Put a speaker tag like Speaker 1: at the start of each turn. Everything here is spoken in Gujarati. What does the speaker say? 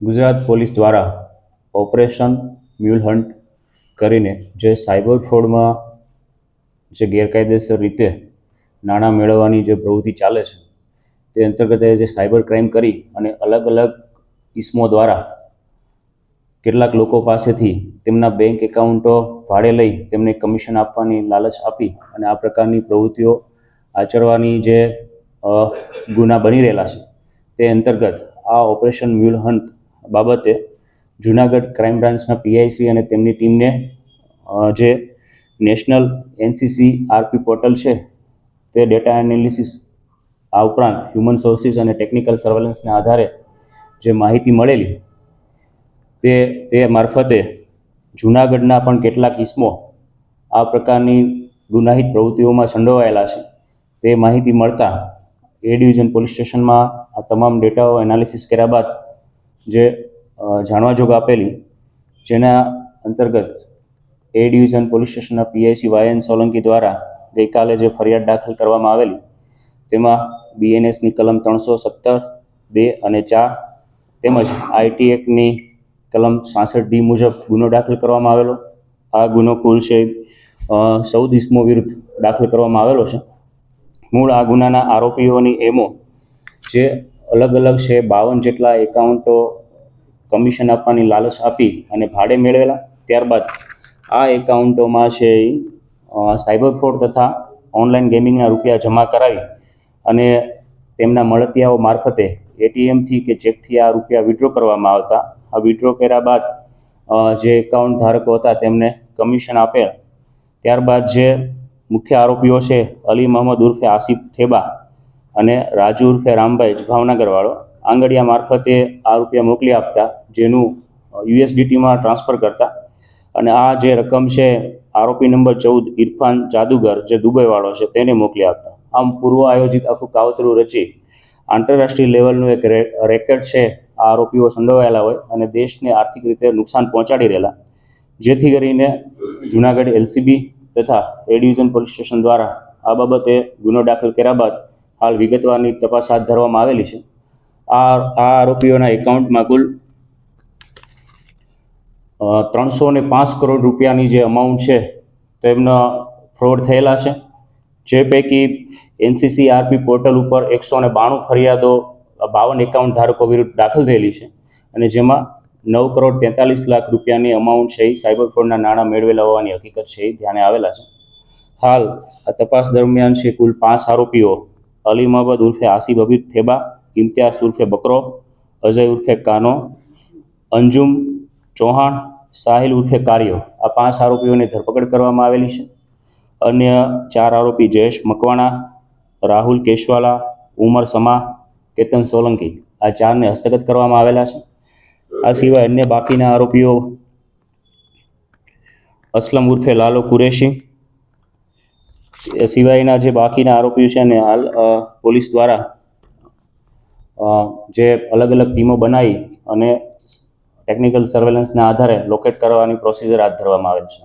Speaker 1: ગુજરાત પોલીસ દ્વારા ઓપરેશન મ્યુલ હન્ટ કરીને જે સાયબર ફ્રોડમાં જે ગેરકાયદેસર રીતે નાણાં મેળવવાની જે પ્રવૃત્તિ ચાલે છે તે અંતર્ગત જે સાયબર ક્રાઇમ કરી અને અલગ અલગ ઇસમો દ્વારા કેટલાક લોકો પાસેથી તેમના બેંક એકાઉન્ટો ભાડે લઈ તેમને કમિશન આપવાની લાલચ આપી અને આ પ્રકારની પ્રવૃત્તિઓ આચરવાની જે ગુના બની રહેલા છે તે અંતર્ગત આ ઓપરેશન મ્યુલ હન્ટ બાબતે જૂનાગઢ ક્રાઇમ બ્રાન્ચના પીઆઈ શ્રી અને તેમની ટીમને જે નેશનલ એનસીસી આરપી પોર્ટલ છે તે ડેટા એનાલિસિસ આ ઉપરાંત હ્યુમન સોર્સિસ અને ટેકનિકલ સર્વેલન્સના આધારે જે માહિતી મળેલી તે મારફતે જૂનાગઢના પણ કેટલાક ઇસમો આ પ્રકારની ગુનાહિત પ્રવૃત્તિઓમાં સંડોવાયેલા છે તે માહિતી મળતા એ ડિવિઝન પોલીસ સ્ટેશનમાં આ તમામ ડેટાઓ એનાલિસિસ કર્યા બાદ જે જાણવા જોગ આપેલી, જેના અંતર્ગત એ ડિવિઝન પોલીસ સ્ટેશનના પીઆઈસી વાયએન સોલંકી દ્વારા ગઈકાલે જે ફરિયાદ દાખલ કરવામાં આવેલી તેમાં બીએનએસની કલમ 317(2) અને 4 તેમજ આઈટી એક્ટની કલમ 66D મુજબ ગુનો દાખલ કરવામાં આવેલો. આ ગુનો કુલ છે 14 ઇસમો વિરુદ્ધ દાખલ કરવામાં આવેલો છે. મૂળ આ ગુનાના આરોપીઓની એમો જે અલગ અલગ છે 52 જેટલા એકાઉન્ટો કમિશન આપવાની લાલચ આપી અને ભાડે મેળવેલા. ત્યારબાદ આ એકાઉન્ટોમાં છે સાયબર ફ્રોડ તથા ઓનલાઈન ગેમિંગના રૂપિયા જમા કરાવી અને તેમના મળતિયાઓ મારફતે એટીએમથી કે ચેકથી આ રૂપિયા વિડ્રો કરવામાં આવતા. આ વિડ્રો કર્યા બાદ જે એકાઉન્ટ ધારકો હતા તેમને કમિશન આપેલ. ત્યારબાદ જે મુખ્ય આરોપીઓ છે અલી મોહમ્મદ ઉર્ફે આસિફ થેબા અને રાજુ ઉર્ફે રામભાઈ ભાવનગરવાળો આંગડિયા મારફતે આ રૂપિયા મોકલી આપતા, જેનું યુએસડીટીમાં ટ્રાન્સફર કરતા અને આ જે રકમ છે આરોપી નંબર 14 ઇરફાન જાદુગર જે દુબઈવાળો છે તેને મોકલી આપતા. આમ પૂર્વ આયોજિત આખું કાવતરું રચી આંતરરાષ્ટ્રીય લેવલનું એક રેકેટ છે આ આરોપીઓ સંડોવાયેલા હોય અને દેશને આર્થિક રીતે નુકસાન પહોંચાડી રહેલા, જેથી કરીને જૂનાગઢ એલસીબી તથા એ ડિવિઝન પોલીસ સ્ટેશન દ્વારા આ બાબતે ગુનો દાખલ કર્યા બાદ હાલ વિગતવારની તપાસ હાથ ધરવામાં આવેલી છે. આ આરોપીઓના એકાઉન્ટમાં કુલ 305 કરોડ રૂપિયાની જે અમાઉન્ટ છે તેમના ફ્રોડ થયેલા છે. જે પૈકી એનસીસી આરપી પોર્ટલ ઉપર 192 ફરિયાદો 52 એકાઉન્ટ ધારકો વિરુદ્ધ દાખલ થયેલી છે અને જેમાં 9,43 લાખ રૂપિયાની અમાઉન્ટ છે એ સાયબર ફ્રોડના નાણાં મેળવેલા હોવાની હકીકત છે એ ધ્યાને આવેલા છે. હાલ આ તપાસ દરમિયાન છે કુલ 5 આરોપીઓ અલી મોહમ્મદ ઉર્ફે આસિફ હબીબ થેબા, ઇમ્તિયાઝ ઉર્ફે બકરો, અજય ઉર્ફે કાનો, અંજુમ ચૌહાણ, સાહિલ ઉર્ફે કાર્યો, આ 5 આરોપીઓની ધરપકડ કરવામાં આવેલી છે. અન્ય 4 આરોપી જયેશ મકવાણા, રાહુલ કેશવાલા, ઉમર સમા, કેતન સોલંકી આ 4ને હસ્તગત કરવામાં આવેલા છે. આ સિવાય અન્ય બાકીના આરોપીઓ અસલમ ઉર્ફે લાલો કુરેશી સિવાયના જે બાકીના આરોપીઓ છે અને હાલ પોલીસ દ્વારા જે અલગ અલગ ટીમો બનાવી અને ટેકનિકલ સર્વેલન્સના આધારે લોકેટ કરવાની પ્રોસિજર હાથ ધરવામાં આવેલ છે.